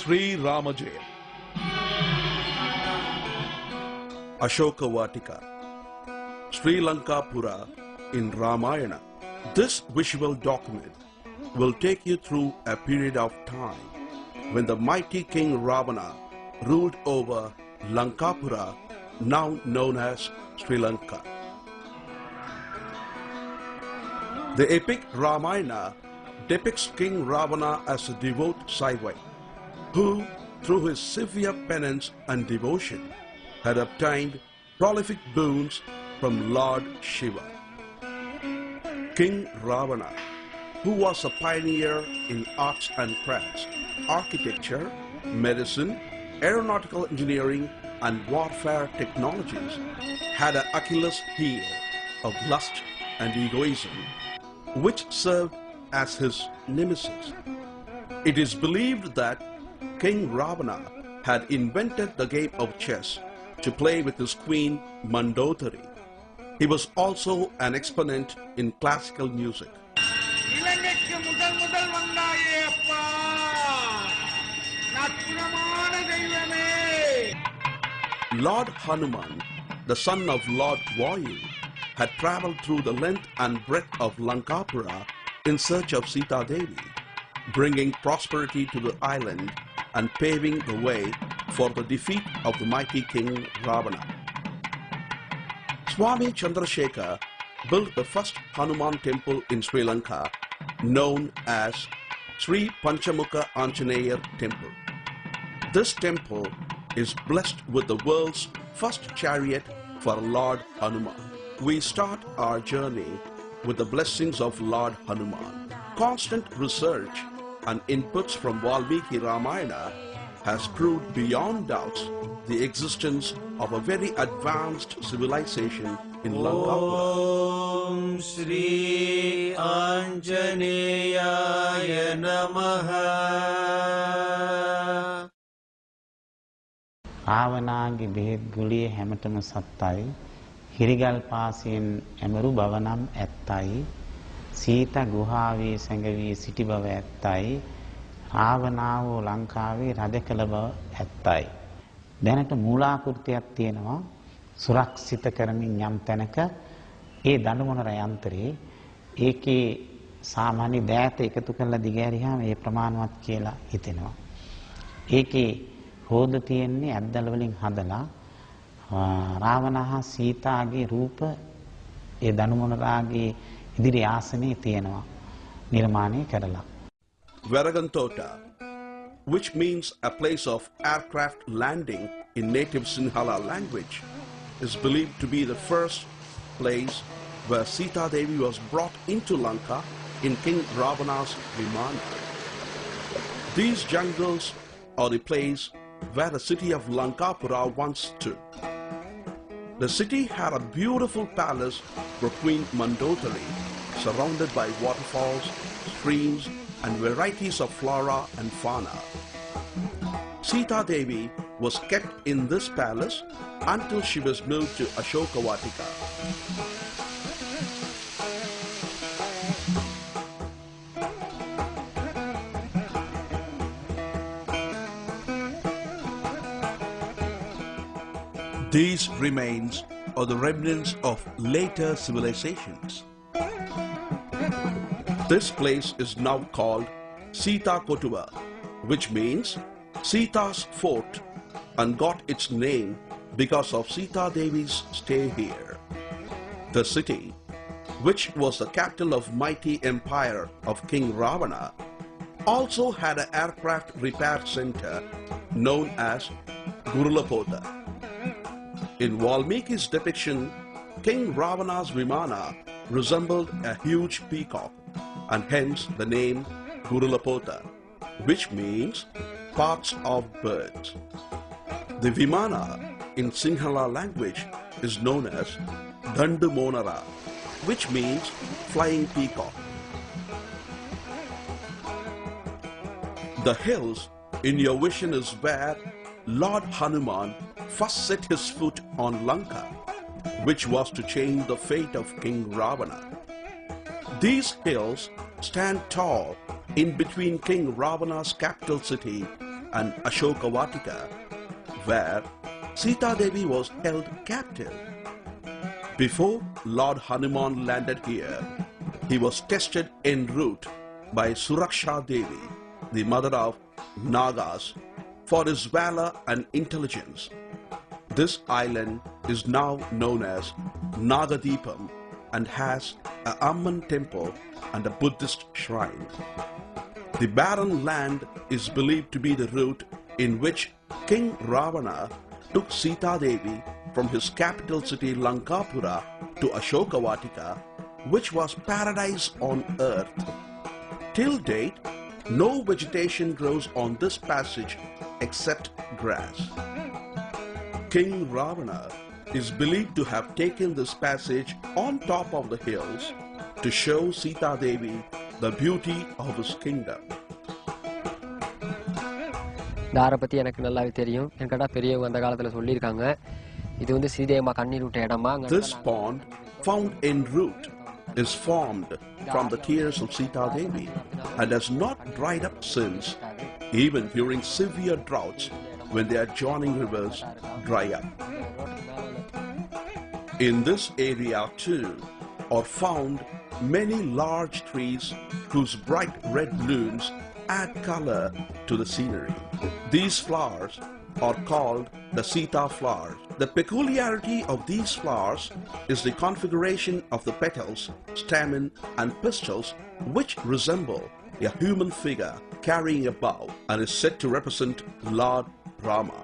Sri Rama Jayan. Ashoka Vatika, Sri Lanka Pura in Ramayana. This visual document will take you through a period of time when the mighty King Ravana ruled over Lankapura, now known as Sri Lanka. The epic Ramayana depicts King Ravana as a devout Saivite who, through his severe penance and devotion, had obtained prolific boons from Lord Siva. King Ravana, who was a pioneer in arts and crafts, architecture, medicine, aeronautical engineering, and warfare technologies, had an Achilles heel of lust and egoism, which served as his nemesis. It is believed that King Ravana had invented the game of chess to play with his queen Mandodari. He was also an exponent in classical music. Lord Hanuman, the son of Lord Vayu, had travelled through the length and breadth of Lankapura in search of Sita Devi, bringing prosperity to the island and paving the way for the defeat of the mighty King Ravana. Swami Chandrasekhar built the first Hanuman Temple in Sri Lanka, known as Sri Panchamukha Anjaneya Temple. This temple is blessed with the world's first chariot for Lord Hanuman. We start our journey with the blessings of Lord Hanuman. Constant research and inputs from Valmiki Ramayana has proved beyond doubts the existence of a very advanced civilization in Lankapura. Om Sri Anjaneyaya Namaha. ආවනාගේ බෙහෙත් ගුලිය හැමතෙම සත්තයි හිරිගල් පාසයෙන් ඇමරු බවනම් ඇත්තයි සීත ගුහාවේ සැඟවී සිටි බව ඇත්තයි ආවනාව ලංකාවේ රජ කළ බව ඇත්තයි දැනට මූලාකෘතියක් තියෙනවා සුරක්ෂිත කරමින් යම් තැනක ඒ දඬුමොනර යන්ත්‍රයේ ඒකේ සාමාන්‍ය දෑත එකතු කරලා දිගෑරියාම ඒ ප්‍රමාණවත් කියලා හිතෙනවා ඒකේ හොද තියෙන්නේ ඇද්දල වලින් හදලා රාවණ හා සීතාගේ රූප ඒ දනුමොනරාගේ ඉදිරි ආසනයේ තියෙනවා නිර්මාණය කරලා Veragantota, which means a place of aircraft landing in native Sinhala language, is believed to be the first place where Sita Devi was brought into Lanka in King Ravana's Vimana. These jungles are the place where the city of Lankapura once stood. The city had a beautiful palace for Queen Mandodari, surrounded by waterfalls, streams, and varieties of flora and fauna. Sita Devi was kept in this palace until she was moved to Ashoka Vatika. These remains are the remnants of later civilizations. This place is now called Sita Kotuva, which means Sita's fort, and got its name because of Sita Devi's stay here. The city, which was the capital of mighty empire of King Ravana, also had an aircraft repair center known as Gurulapota. In Valmiki's depiction, King Ravana's Vimana resembled a huge peacock, and hence the name Gurulapota, which means parts of birds. The Vimana in Sinhala language is known as Dandu Monara, which means flying peacock. The hills in your vision is where Lord Hanuman first set his foot on Lanka, which was to change the fate of King Ravana. These hills stand tall in between King Ravana's capital city and Ashoka Vatika, where Sita Devi was held captive. Before Lord Hanuman landed here, he was tested en route by Suraksha Devi, the mother of Nagas, for his valor and intelligence. This island is now known as Nagadipam and has an Amman Temple and a Buddhist shrine. The barren land is believed to be the route in which King Ravana took Sita Devi from his capital city Lankapura to Ashoka Vatika, which was paradise on earth. Till date, no vegetation grows on this passage except grass. King Ravana is believed to have taken this passage on top of the hills to show Sita Devi the beauty of his kingdom. தாரை பற்றி எனக்கு நல்லாவே தெரியும். எனக்கடா பெரியவங்க அந்த காலத்தில் சொல்லியிருக்காங்க. இது வந்து சீதையம்மா கண்ணீர் விட்ட இடமா. This pond found en route is formed from the tears of Sita Devi and has not dried up since, even during severe droughts when the adjoining rivers dry up. In this area too are found many large trees whose bright red blooms add color to the scenery. These flowers are called the Sita flowers. The peculiarity of these flowers is the configuration of the petals, stamen and pistils, which resemble a human figure carrying a bow and is said to represent Lord Rama.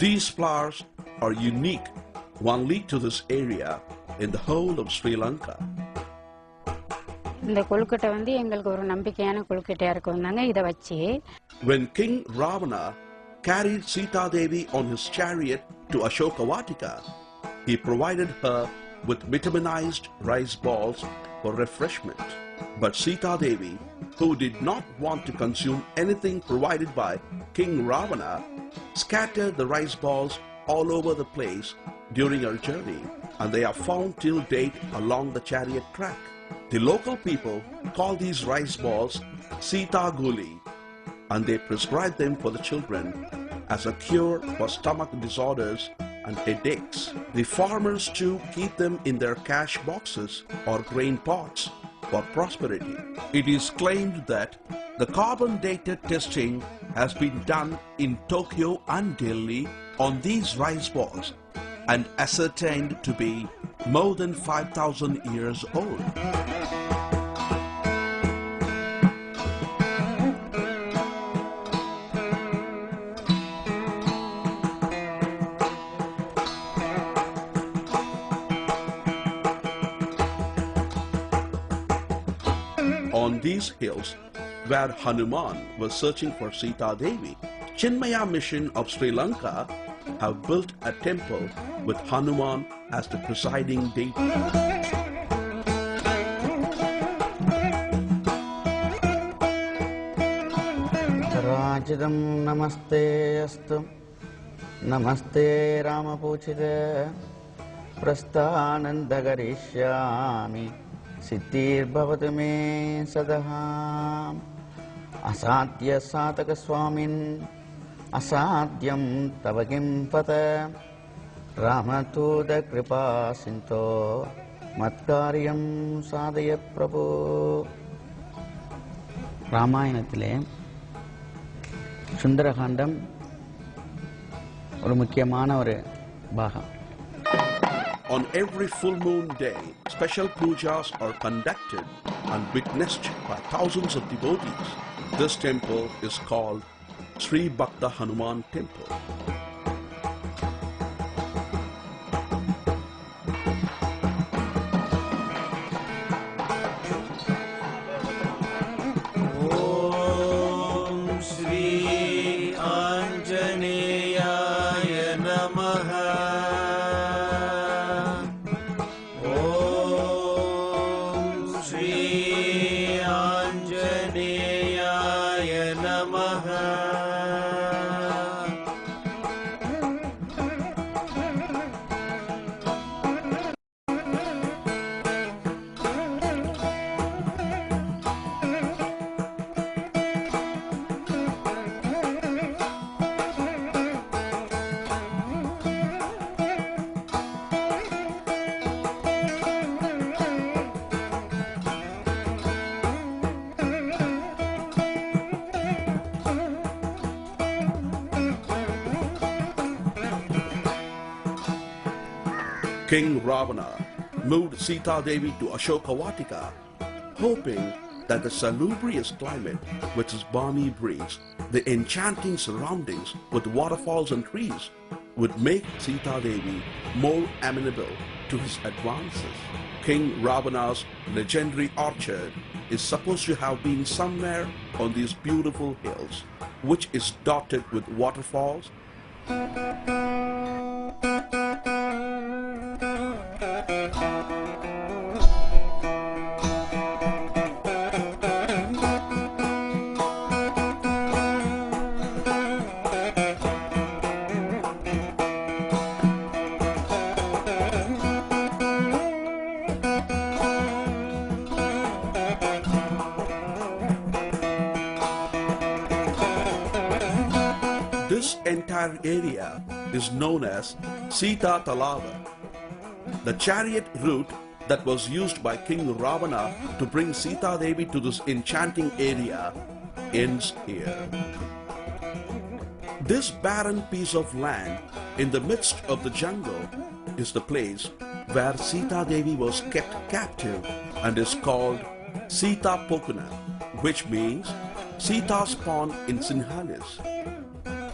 These flowers are unique only to this area in the whole of Sri Lanka. இந்த கொழுக்கட்டை வந்து எங்களுக்கு ஒரு நம்பிக்கையான கொழுக்கட்டையா இருக்கும்னாங்க இத வச்சி. When King Ravana carried Sita Devi on his chariot to Ashoka Vatika, he provided her with vitaminized rice balls for refreshment. But Sita Devi, who did not want to consume anything provided by King Ravana, scattered the rice balls all over the place during her journey, and they are found till date along the chariot track. The local people call these rice balls Sita Guli, and they prescribe them for the children as a cure for stomach disorders and headaches. The farmers too keep them in their cash boxes or grain pots for prosperity. It is claimed that the carbon-dated testing has been done in Tokyo and Delhi on these rice balls and ascertained to be more than 5,000 years old. On these hills, where Hanuman was searching for Sita Devi, Chinmaya Mission of Sri Lanka have built a temple with Hanuman as the presiding deity. Rajadam namaste astu namaste Rama Puchide Prastanandagarishyami Siddhir Bhavatu Me Sadaham Asatya Sataka Swamin Asadyam Tavagim Pata Ramatuda Kripa Sinto Matkaryam Sadaya Prabhu. ராமாயணத்திலே சுந்தரகாண்டம் ஒரு முக்கியமான ஒரு பாகம். On every full moon day, special pujas are conducted and witnessed by thousands of devotees. This temple is called Sri Bhakta Hanuman Temple. King Ravana moved Sita Devi to Ashoka Vatika, hoping that the salubrious climate with its balmy breeze, the enchanting surroundings with waterfalls and trees would make Sita Devi more amenable to his advances. King Ravana's legendary orchard is supposed to have been somewhere on these beautiful hills, which is dotted with waterfalls. This entire area is known as Sita-Eliya. The chariot route that was used by King Ravana to bring Sita Devi to this enchanting area ends here. This barren piece of land in the midst of the jungle is the place where Sita Devi was kept captive and is called Sita Pokuna, which means Sita's pond in Sinhalese.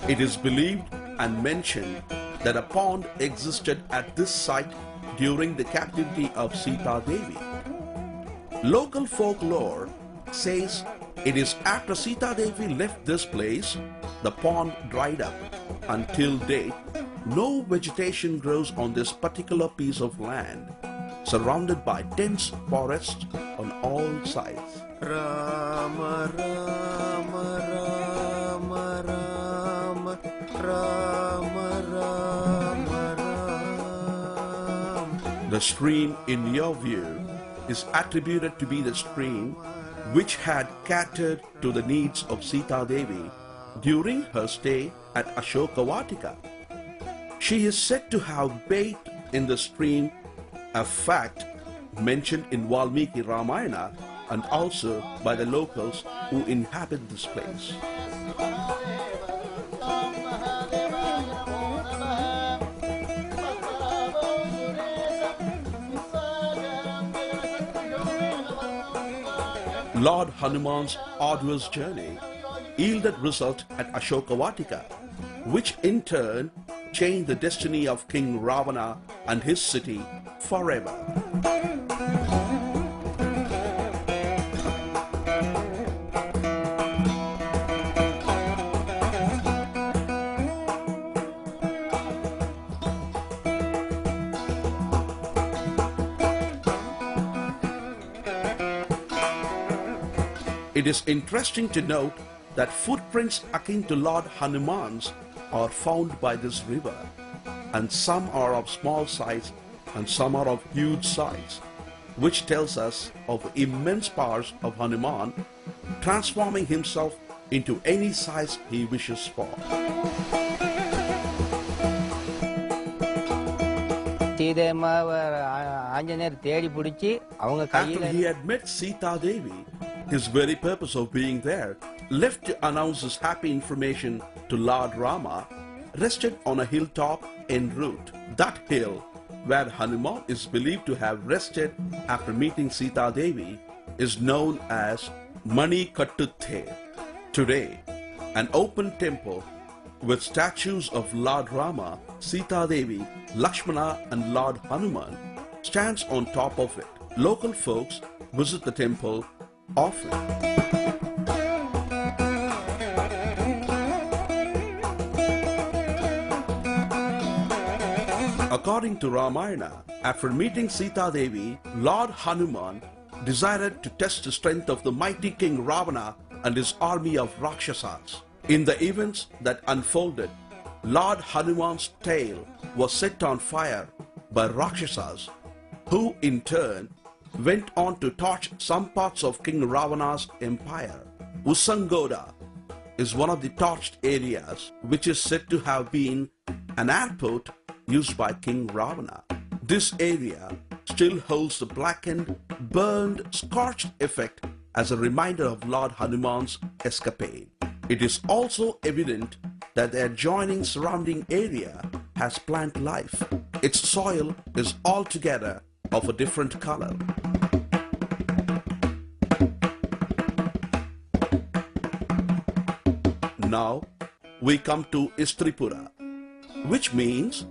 It is believed and mentioned that a pond existed at this site during the captivity of Sita Devi. Local folklore says it is after Sita Devi left this place, the pond dried up. Until date, no vegetation grows on this particular piece of land, surrounded by dense forests on all sides. Rama, Rama, Rama, Rama, Rama, Rama, Rama. The stream, in your view, is attributed to be the stream which had catered to the needs of Sita Devi during her stay at Ashoka Vatika. She is said to have bathed in the stream, a fact mentioned in Valmiki Ramayana and also by the locals who inhabit this place. Lord Hanuman's arduous journey yielded result at Ashoka Vatika, which in turn changed the destiny of King Ravana and his city forever. It is interesting to note that footprints akin to Lord Hanuman's are found by this river, and some are of small size and some are of huge size, which tells us of the immense powers of Hanuman, transforming himself into any size he wishes for. After he had met Sita Devi, his very purpose of being there, left to announce his happy information to Lord Rama, rested on a hilltop en route. That hill, where Hanuman is believed to have rested after meeting Sita Devi, is known as Manikattuthe. Today, an open temple with statues of Lord Rama, Sita Devi, Lakshmana and Lord Hanuman stands on top of it. Local folks visit the temple often. According to Ramayana, after meeting Sita Devi, Lord Hanuman desired to test the strength of the mighty King Ravana and his army of Rakshasas. In the events that unfolded, Lord Hanuman's tail was set on fire by Rakshasas, who in turn went on to torch some parts of King Ravana's empire. Usangoda is one of the torched areas, which is said to have been an airport used by King Ravana. This area still holds the blackened, burned, scorched effect as a reminder of Lord Hanuman's escapade. It is also evident that the adjoining surrounding area has plant life. its soil is altogether of a different color. Now we come to Istripura, which means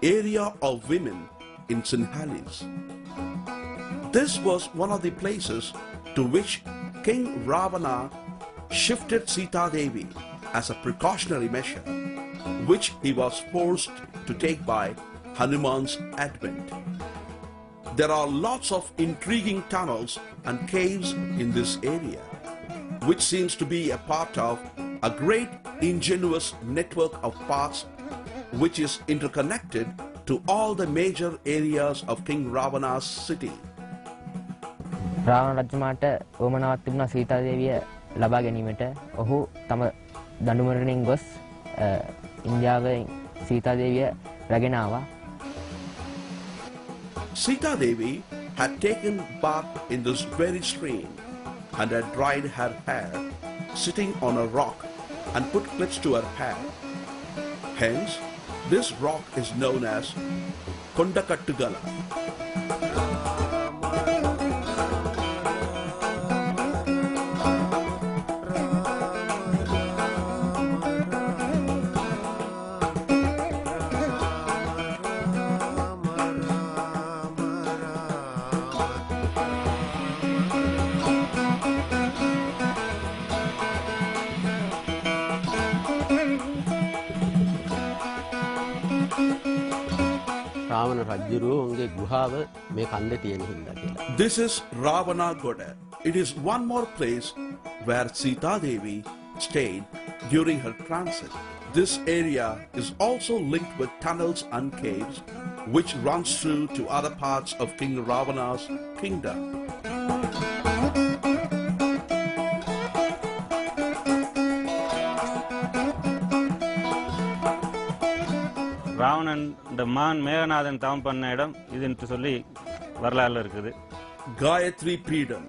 area of women in Sinhalese. This was one of the places to which King Ravana shifted Sita Devi as a precautionary measure, which he was forced to take by Hanuman's advent. There are lots of intriguing tunnels and caves in this area, which seems to be a part of a great ingenious network of paths which is interconnected to all the major areas of King Ravana's city. Ravana රජතුමාට වමනාවක් තිබුණා සීතා දේවිය ලබා ගැනීමට. ඔහු තම දඬුමරණින් ගොස් ඉන්දියාවෙන් සීතා දේවිය රැගෙන ආවා. Sita Devi had taken bath in this very stream and had dried her hair sitting on a rock and put clips to her hair. Hence, this rock is known as Kondakattugala. This is Ravana Goda. It is one more place where Sita Devi stayed during her transit. This area is also linked with tunnels and caves which runs through to other parts of King Ravana's kingdom. Ravanan the man Meganathan தவம் பண்ண இடம் இதுன்னு சொல்லி வரலாறுல இருக்குது. Gayathri Peedam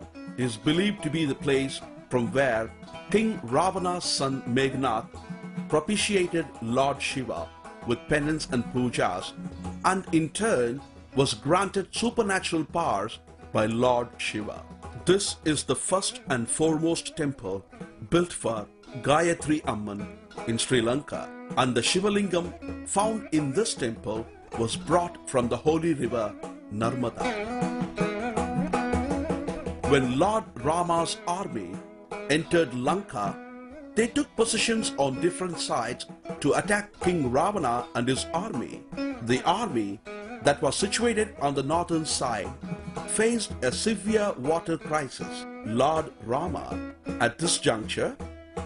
is believed to be the place from where King Ravana's son Meganath propitiated Lord Shiva with penance and pujas, and in turn was granted supernatural powers by Lord Shiva. This is the first and foremost temple built for Gayathri Amman in Sri Lanka, and the Shivalingam found in this temple was brought from the holy river Narmada. When Lord Rama's army entered Lanka, they took positions on different sides to attack King Ravana and his army. The army that was situated on the northern side faced a severe water crisis. Lord Rama, at this juncture,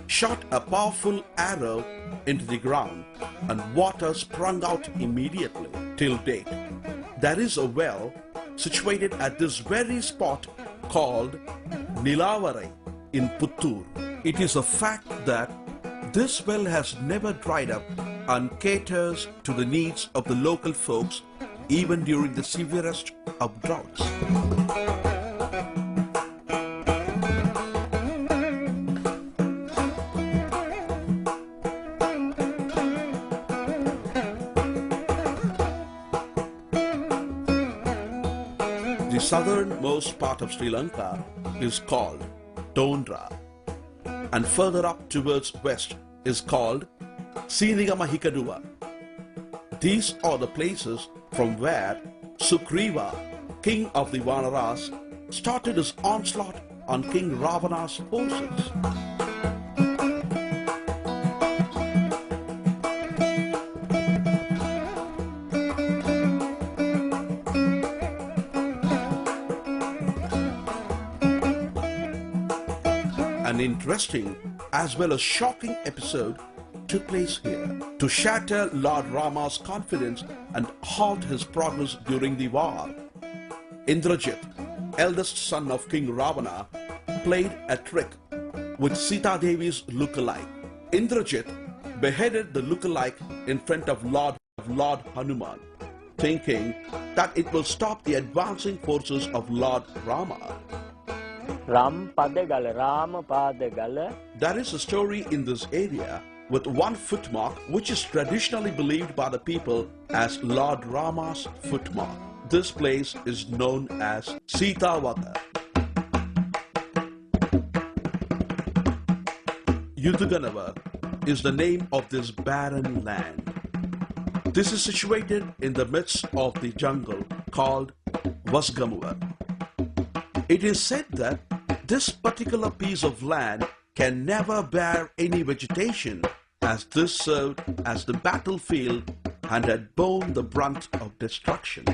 shot a powerful arrow into the ground, and water sprung out immediately. Till date, there is a well situated at this very spot called Nilavarai in Puttur. It is a fact that this well has never dried up and caters to the needs of the local folks even during the severest of droughts. The southernmost part of Sri Lanka is called Tondra, and further up towards west is called Sinigama Hikaduwa. These are the places from where Sugriva, king of the Vanaras, started his onslaught on King Ravana's forces. An interesting as well as shocking episode took place here to shatter Lord Rama's confidence and halt his progress during the war. Indrajit, eldest son of King Ravana, played a trick with Sita Devi's look-alike. Indrajit beheaded the look-alike in front of Lord Hanuman, thinking that it will stop the advancing forces of Lord Rama. There is a story in this area with 1 footmark, which is traditionally believed by the people as Lord Rama's footmark. This place is known as Seetha-Eliya. Yudhuganava is the name of this barren land. This is situated in the midst of the jungle called Vasgamuva. It is said that this particular piece of land can never bear any vegetation, as this served as the battlefield and had borne the brunt of destruction.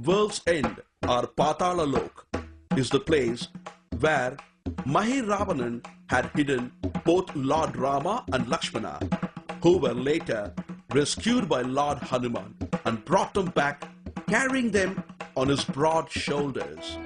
World's End, or Patala Lok, is the place where Ravanan had hidden both Lord Rama and Lakshmana, who were later rescued by Lord Hanuman and brought them back, carrying them on his broad shoulders.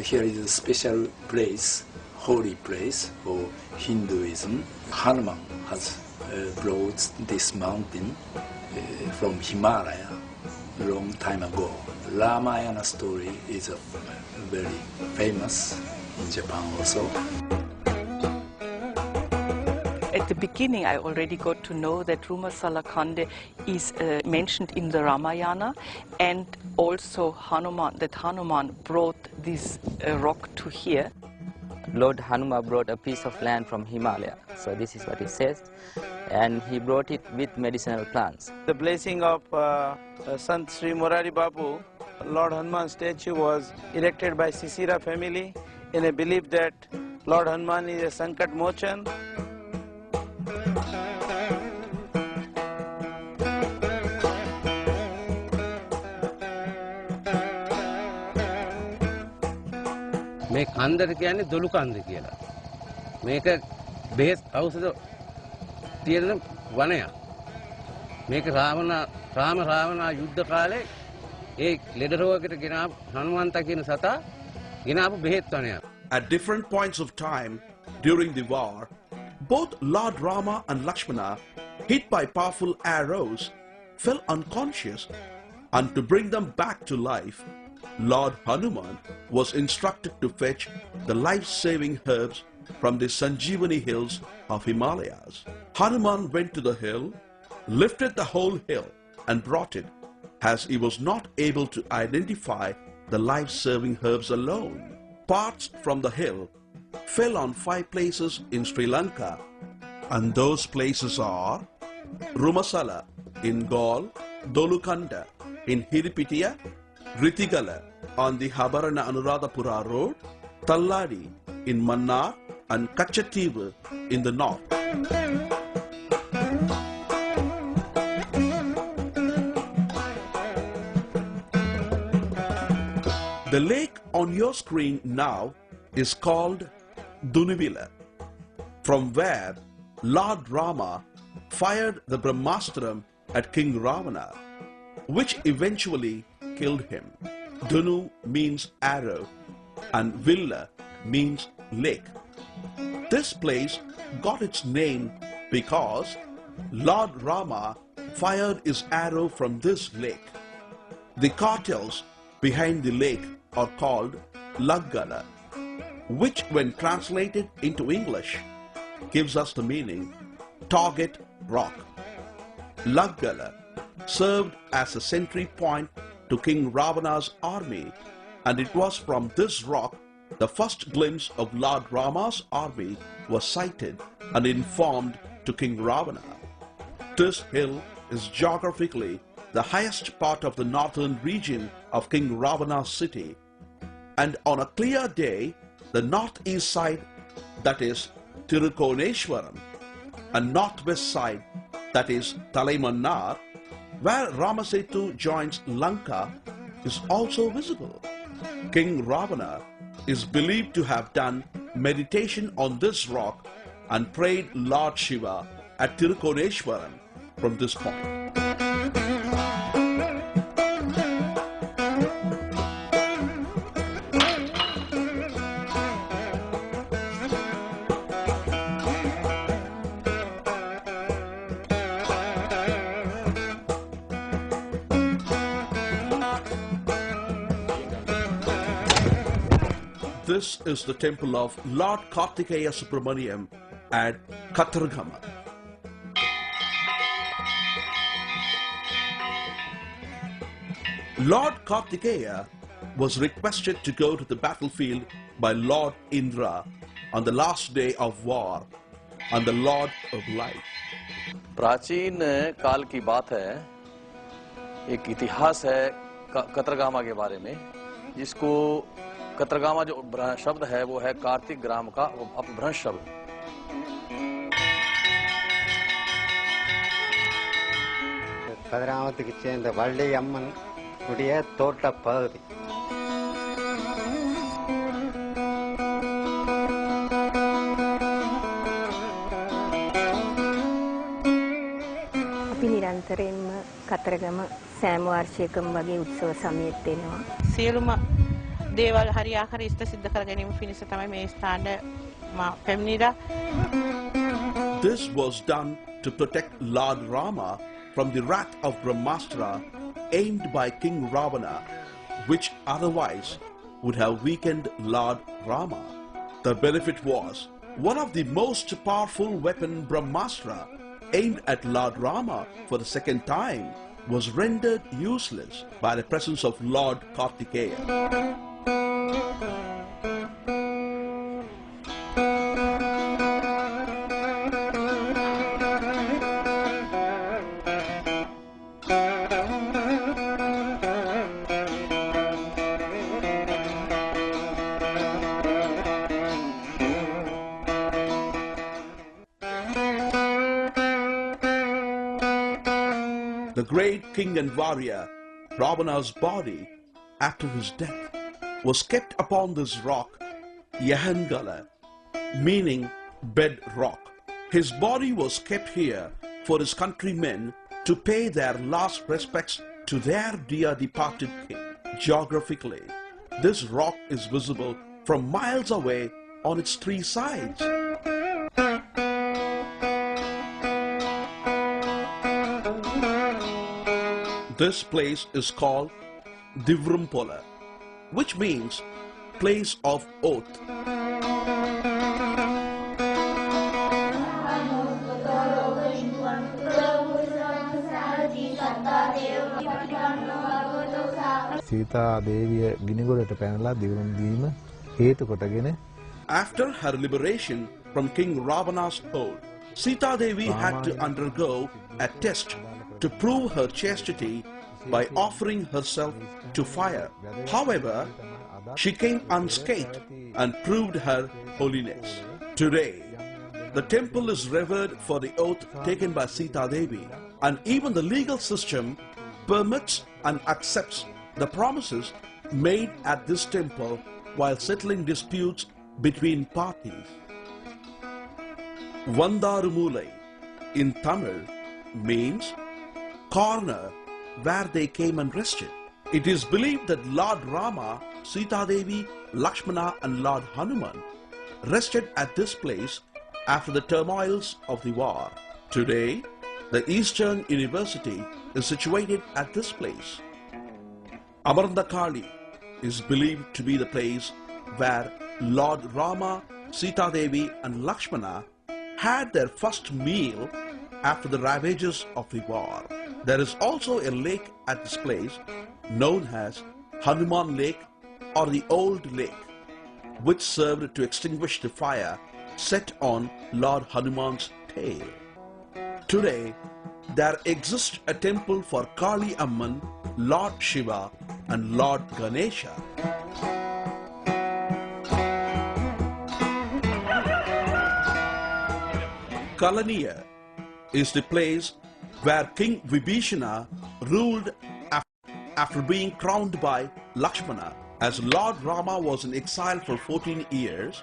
Here is a special place, holy place for Hinduism. Hanuman has brought this mountain from Himalaya a long time ago. Ramayana story is very famous in Japan also. At the beginning, I already got to know that Rumasalakande is mentioned in the Ramayana, and also that Hanuman brought this rock to here. Lord Hanuman brought a piece of land from Himalaya, so this is what it says, and he brought it with medicinal plants. The blessing of Sant Sri Murari Babu, Lord Hanuman statue was erected by Sisira family in a belief that Lord Hanuman is a Sankat Mochan. මේ කන්දට කියන්නේ දොළු කන්ද කියලා. මේක බෙහෙත් ඖෂධ තියෙන වනයක්. මේක රාවණා යුද්ධ කාලේ ඒ ලෙඩ රෝගයකට ගෙනාව හනුමන්ත කියන සතා ගෙනාවු බෙහෙත් වනයක්. At different points of time during the war, both Lord Rama and Lakshmana, hit by powerful arrows, fell unconscious, and to bring them back to life, Lord Hanuman was instructed to fetch the life-saving herbs from the Sanjivani hills of Himalayas. Hanuman went to the hill, lifted the whole hill and brought it, as he was not able to identify the life-saving herbs alone. Parts from the hill fell on 5 places in Sri Lanka, and those places are Rumasala in Gaul, Dolukanda in Hiripitiya, Ritigala on the Habarana Anuradhapura road, Talladi in Mannar, and Captivity in the north. The lake on your screen now is called Dunivila, from where Lord Rama fired the Brahmastram at King Ravana, which eventually killed him. Dunu means arrow and Villa means lake. This place got its name because Lord Rama fired his arrow from this lake. The cartels behind the lake are called Laggala, which when translated into English gives us the meaning target rock. Laggala served as a sentry point to King Ravana's army, and it was from this rock the first glimpse of Lord Rama's army was sighted and informed to King Ravana. This hill is geographically the highest part of the northern region of King Ravana's city, and on a clear day the northeast side, that is Tirukoneshwaram, and northwest side, that is Talaimannar, where Ramasetu joins Lanka, is also visible. King Ravana is believed to have done meditation on this rock and prayed Lord Shiva at Tirukoneshwaram from this point. This is the temple of Lord Kartikeya Subramaniam at Kathargama. Lord Kartikeya was requested to go to the battlefield by Lord Indra on the last day of war and the Lord of Light. प्राचीन काल की बात है, एक इतिहास है कतरगामा के बारे में, जिसको कतरगामा जो शब्द है वो है कार्तिक ग्राम का अपभ्रंश शब्द. கதிராமத்துக்கு சேர்ந்த வள்ளி அம்மன் உடைய தோட்ட பகுதி. අපි නිරන්තරයෙන්ම කතරගම සෑම වාර්ෂිකම වගේ උත්සව සමයත් වෙනවා. සියලුම දේවල් හරි ආකාර ඉෂ්ට සිද්ධ කර ගැනීම පිණිස තමයි මේ ස්ථානයේ මා පැමිණිලා. This was done to protect Lord Rama from the wrath of Brahmastra aimed by King Ravana, which otherwise would have weakened Lord Rama. The benefit was one of the most powerful weapon Brahmastra aimed at Lord Rama for the second time was rendered useless by the presence of Lord Kartikeya. The great king and warrior, Ravana's body, after his death, was kept upon this rock, Yahangala, meaning bed rock. His body was kept here for his countrymen to pay their last respects to their dear departed king. Geographically, this rock is visible from miles away on its three sides. This place is called Divrumpola, which means place of oath. Sita Devi ගිනිගොඩට පැනලා දිවුම් දීම හේතු කොටගෙන After her liberation from King Ravana's hold, Sita Devi had to undergo a test to prove her chastity by offering herself to fire. However, she came unscathed and proved her holiness. Today, the temple is revered for the oath taken by Sita Devi, and even the legal system permits and accepts the promises made at this temple while settling disputes between parties. Vandarumulai in Tamil means corner where they came and rested. It is believed that Lord Rama, Sita Devi, Lakshmana and Lord Hanuman rested at this place after the turmoils of the war. Today, the Eastern University is situated at this place. Amarandakali is believed to be the place where Lord Rama, Sita Devi and Lakshmana had their first meal after the ravages of the war. There is also a lake at this place known as Hanuman Lake or the Old Lake, which served to extinguish the fire set on Lord Hanuman's tail. Today, there exists a temple for Kali Amman, Lord Shiva and Lord Ganesha. Kalaniya is the place where King Vibhishana ruled after after being crowned by Lakshmana. As Lord Rama was in exile for 14 years,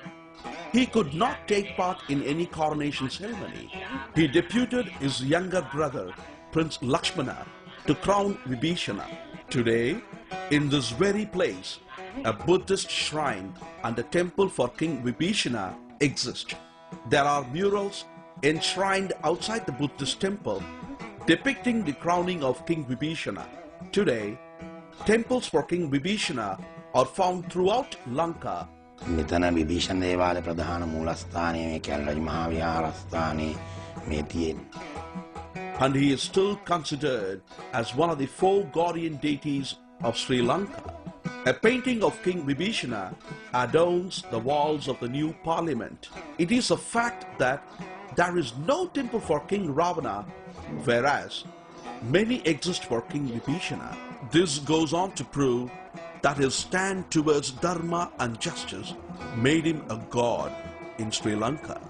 he could not take part in any coronation ceremony. He deputed his younger brother, Prince Lakshmana, to crown Vibhishana. Today, in this very place, a Buddhist shrine and a temple for King Vibhishana exist. There are murals enshrined outside the Buddhist temple depicting the crowning of King Vibhishana. Today, temples for King Vibhishana are found throughout Lanka. මෙතන විභීෂණ දේවාලය ප්‍රධාන මූලස්ථානයේ මේ කැලරජ මහා විහාරස්ථානයේ මේ තියෙන්නේ. And he is still considered as one of the 4 guardian deities of Sri Lanka. A painting of King Vibhishana adorns the walls of the new parliament. It is a fact that there is no temple for King Ravana, whereas many exist for King Vibhishana. This goes on to prove that his stand towards dharma and justice made him a god in Sri Lanka.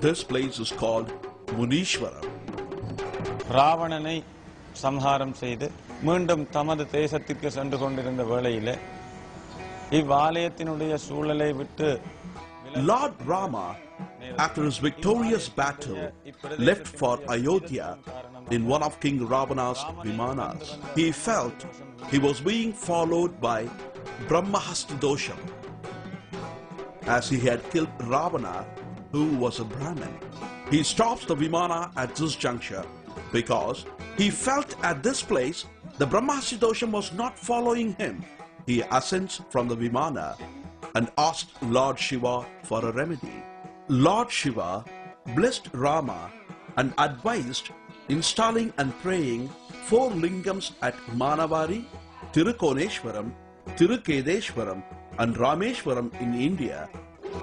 This place is called Munishwaram. ராவணனை சம்ஹாரம் செய்து மீண்டும் தமது தேசத்திற்கு சென்று கொண்டிருந்த வேளையிலே இவ்வாலயத்தினுடைய சூழலை விட்டு Lord Rama, after his victorious battle, left for Ayodhya in one of King Ravana's vimanas. He felt he was being followed by Brahmahasti dosham, as he had killed Ravana, who was a Brahmin. He stops the vimana at this juncture because he felt at this place the Brahmahasti dosham was not following him. He ascends from the vimana and asked Lord Shiva for a remedy. Lord Shiva blessed Rama and advised installing and praying 4 lingams at Manavari, Tirukoneshwaram, Tirukedeshwaram and Rameshwaram in India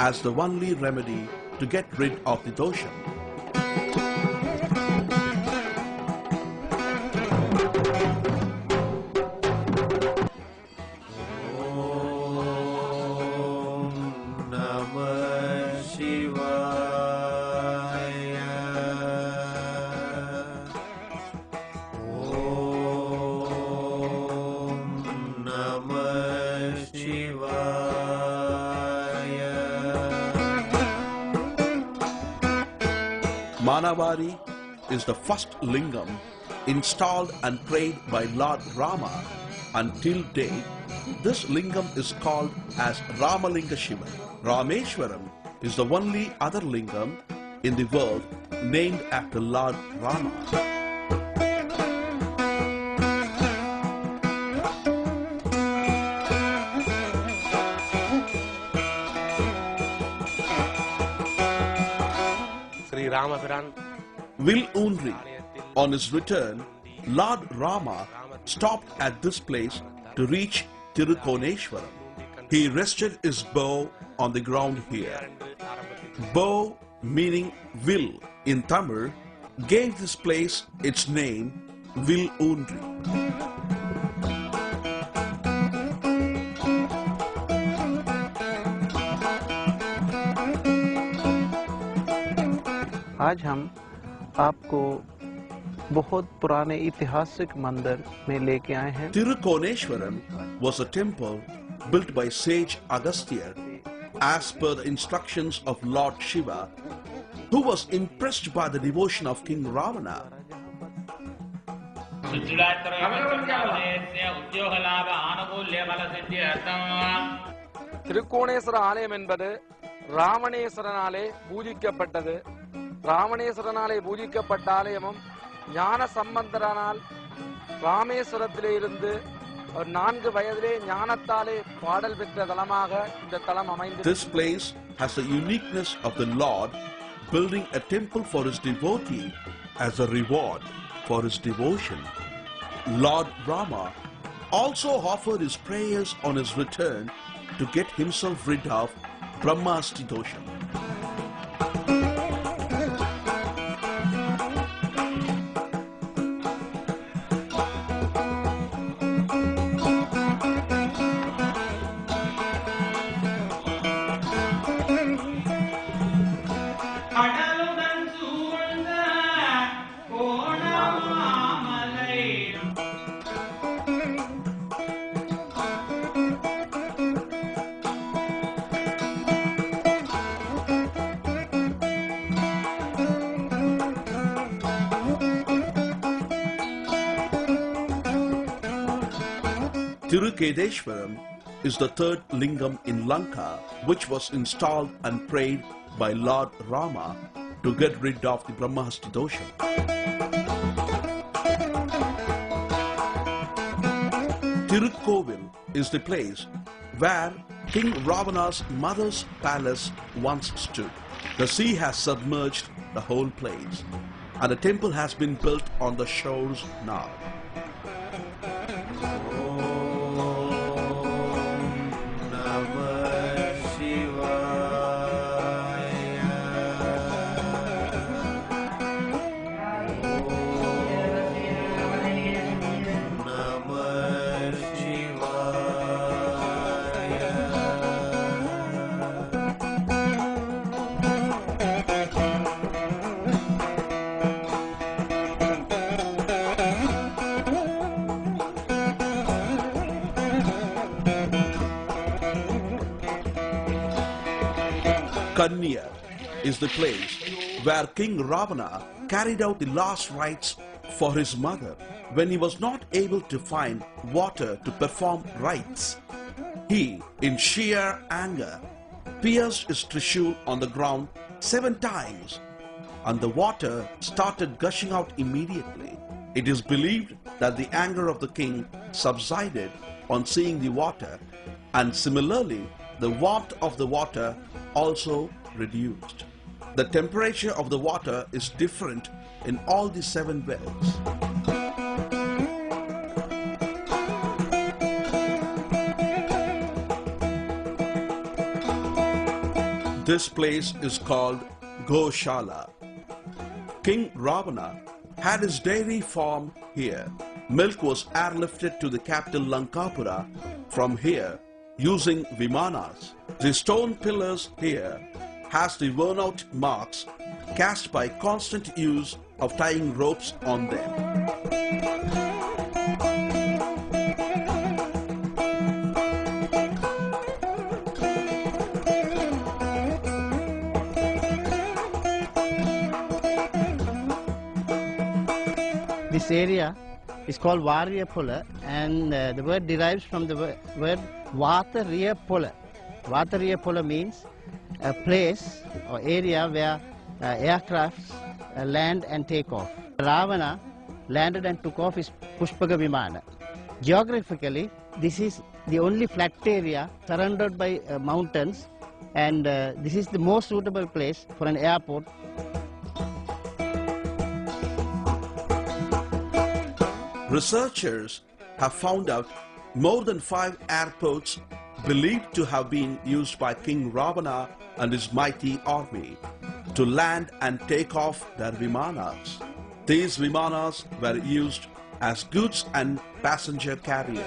as the only remedy to get rid of the dosham. Manavari is the first lingam installed and prayed by Lord Rama. Until date, this lingam is called as Ramalinga Shiva. Rameshwaram is the only other lingam in the world named after Lord Rama. Will Unri, on his return, Lord Rama stopped at this place to reach Tirukoneshwaram. He rested his bow on the ground here. Bow, meaning will in Tamil, gave this place its name, Will Unri. आज हम आपको बहुत पुराने ऐतिहासिक मंदिर में लेके आए हैं। Tirukoneshwaram was a temple built by sage Agastya as per the instructions of Lord Shiva, who was impressed by the devotion of King Ravana. Thirukoneswara ஆலயம் என்பது ராவணேஸ்வரனாலே பூஜிக்கப்பட்டது. ராவணேஸ்வரனாலே பூஜிக்கப்பட்ட ஆலயமும் ஞான சம்பந்தரனால் ராமேஸ்வரத்திலே இருந்து 4 வயதிலே ஞானத்தாலே பாடல் பெற்ற தலமாக இந்த தலம் அமைந்தது. This place has the uniqueness of the Lord building a temple for his devotee as a reward for his devotion. Lord Rama also offered his prayers on his return to get himself rid of Brahma's dosha. Tirukeshwaram is the third lingam in Lanka, which was installed and prayed by Lord Rama to get rid of the Brahmahasti dosha. Tirukkovil is the place where King Ravana's mother's palace once stood. The sea has submerged the whole place, and a temple has been built on the shores now. Kanya is the place where King Ravana carried out the last rites for his mother when he was not able to find water to perform rites. He, in sheer anger, pierced his trishul on the ground 7 times, and the water started gushing out immediately. It is believed that the anger of the king subsided on seeing the water, and similarly, the warmth of the water also reduced. The temperature of the water is different in all the 7 wells. This place is called Goshala. King Ravana had his dairy farm here. Milk was airlifted to the capital Lankapura from here using vimanas. The stone pillars here has the worn-out marks cast by constant use of tying ropes on them. This area is called Varyapola, and the word derives from the word Vatariyapola. Vatariyapola means a place or area where aircrafts land and take off. Ravana landed and took off his Pushpaga Vimana. Geographically, this is the only flat area surrounded by mountains, and this is the most suitable place for an airport. Researchers have found out more than 5 airports believed to have been used by King Ravana and his mighty army to land and take off their vimanas. These vimanas were used as goods and passenger carriers.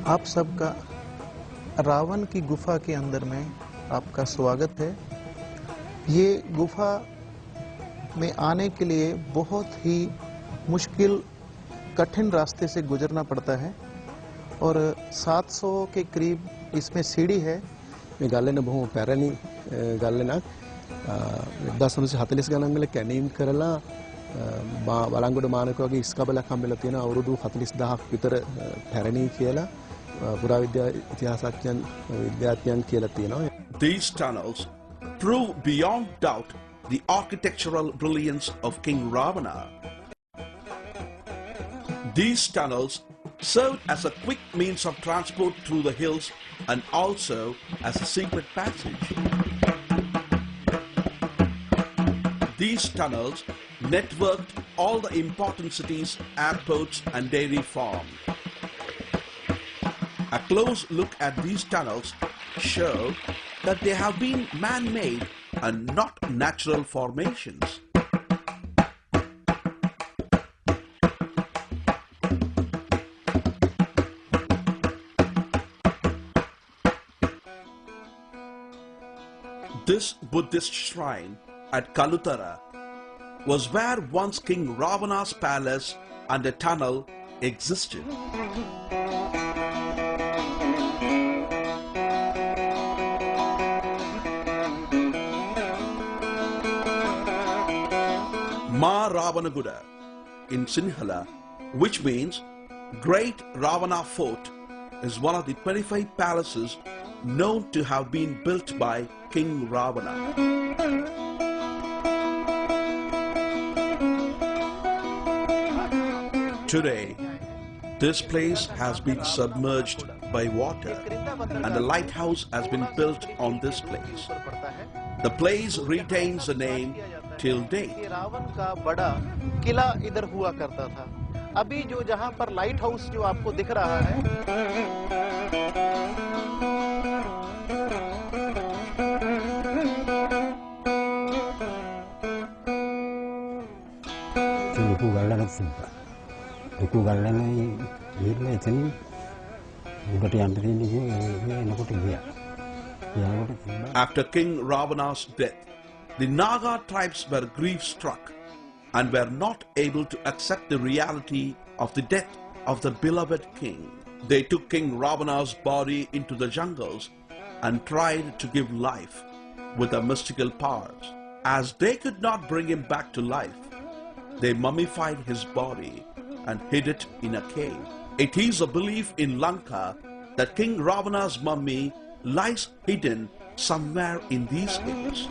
आप सबका रावण की गुफा के अंदर में आपका स्वागत है। ये गुफा में आने के लिए बहुत ही मुश्किल कठिन रास्ते से गुजरना पड़ता है और 700 के करीब इसमें सीढ़ी है। मेघालय बहु पैरानी गालेना 10 से 40 गाना में कैनिंग करला බලංගොඩ මානක වගේ ඉස්කබලක් හම්බෙලා තියෙන අවුරුදු 40000ක් විතර පැරණි කියලා පුරාවිද්‍යා ඉතිහාසඥයන් විද්‍යාඥයන් කියලා තියෙනවා. These tunnels prove beyond doubt the architectural brilliance of King Ravana. These tunnels served as a quick means of transport through the hills and also as a secret passage. These tunnels networked all the important cities, airports and dairy farms. A close look at these tunnels show that they have been man-made and not natural formations. This Buddhist shrine at Kalutara was where once King Ravana's palace and a tunnel existed. Ma Ravanaguda in Sinhala, which means Great Ravana Fort, is one of the 25 palaces known to have been built by King Ravana. Today, this place has been submerged by water and a lighthouse has been built on this place. The place retains the name till date. Ravan का बड़ा किला इधर हुआ करता था. अभी जो जहां पर लाइट हाउस जो आपको दिख रहा है After King Ravana's death, the Naga tribes were grief-struck and were not able to accept the reality of the death of the beloved king. They took King Ravana's body into the jungles and tried to give life with their mystical powers. As they could not bring him back to life, they mummified his body and hid it in a cave. It is a belief in Lanka that King Ravana's mummy lies hidden somewhere in these hills.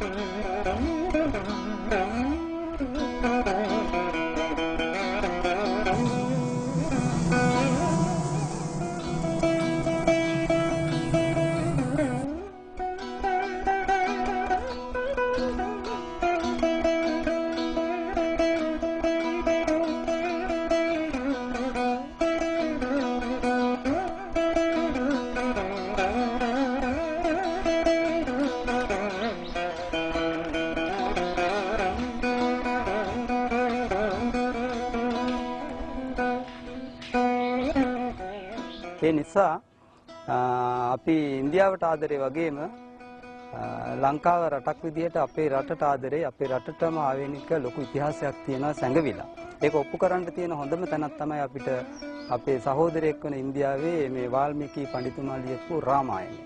ඒ නිසා අපි ඉන්දියාවට ආදරේ වගේම ලංකාව රටක් විදිහට අපේ රටට ආදරේ අපේ රටටම ආවේනික ලොකු ඉතිහාසයක් තියෙනවා සැඟවිලා. ඒක ඔප්පු කරන්න තියෙන හොඳම තැනක් තමයි අපිට අපේ සහෝදරයෙක් වන ඉන්දියාවේ මේ වාල්මීකි පඬිතුමා ලියපු රාමායනය.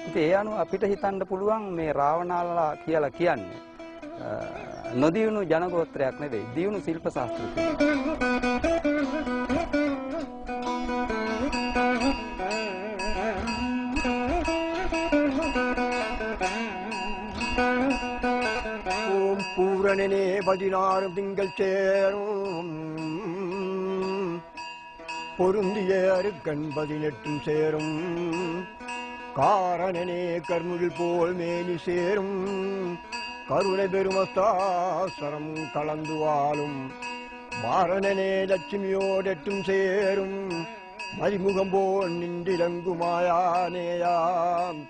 ඉතින් ඒ අනුව අපිට හිතන්න පුළුවන් මේ රාවණාලා කියලා කියන්නේ නොදියුණු ජනගෝත්‍රයක් නෙවෙයි, දියුණු ශිල්ප ශාස්ත්‍රයක්. பூரணனே 16 திங்கள் சேரும் பொருந்திய அருக்கண் 18 சேரும் காரணனே கர்முகில் போல் மேனி சேரும் கருணை பெருமஸ்தாசரம் கலந்து வாழும் மாரணனே லட்சுமியோடெட்டும் சேரும் மதிமுகம் போல் நின்றிலங்குமாயானேயாம்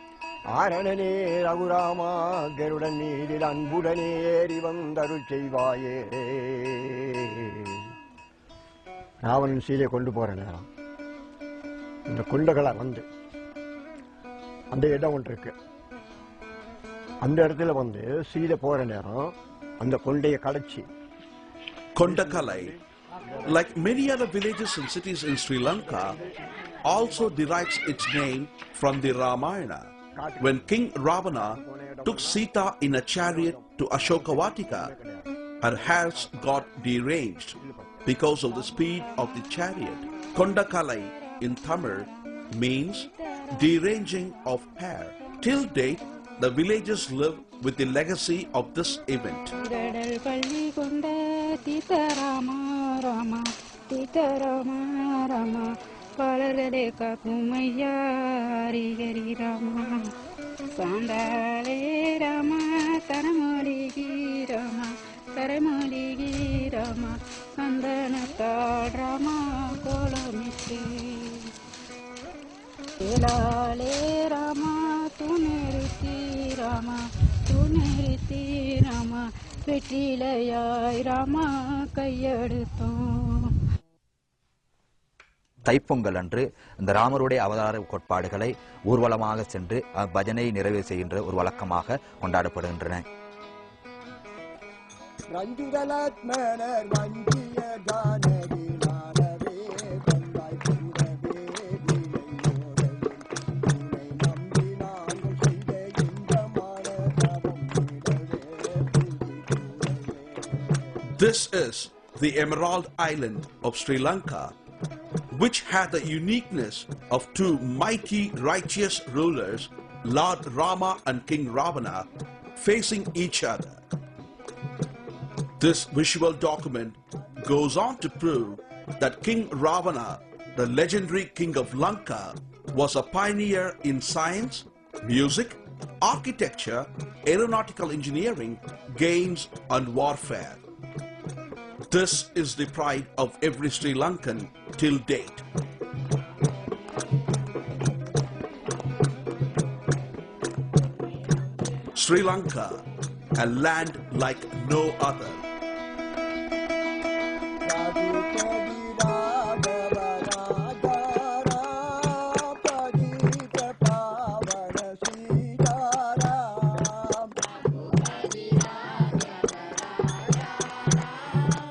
ஆரணனே ரகுராமா கருடன் நீரில் அன்புடனே ஏறி வந்தருள் செய்வாயே. ராவணன் சீதை கொண்டு போற நேரம் இந்த குண்டகளை வந்து அந்த இடம் ஒன்று இருக்கு. அந்த இடத்துல வந்து சீதை போற நேரம் அந்த கொண்டையை கடைச்சி Kondakalai, like many other villages and cities in Sri Lanka, also derives its name from the Ramayana. When King Ravana took Sita in a chariot to Ashoka Vatika, her hair got deranged because of the speed of the chariot. Kondakalai in Tamil means deranging of hair. Till date, the villagers live with the legacy of this event. Thai Pongal அன்று இந்த ராமருடைய அவதார கோட்பாடுகளை ஊர்வலமாக சென்று பஜனை நிறைவு செய்கின்ற ஒரு வழக்கமாக கொண்டாடப்படுகின்றன. This is the Emerald Island of Sri Lanka, which had the uniqueness of two mighty righteous rulers, Lord Rama and King Ravana, facing each other. This visual document goes on to prove that King Ravana, the legendary King of Lanka, was a pioneer in science, music, architecture, aeronautical engineering, games and warfare. This is the pride of every Sri Lankan till date. Sri Lanka, a land like no other.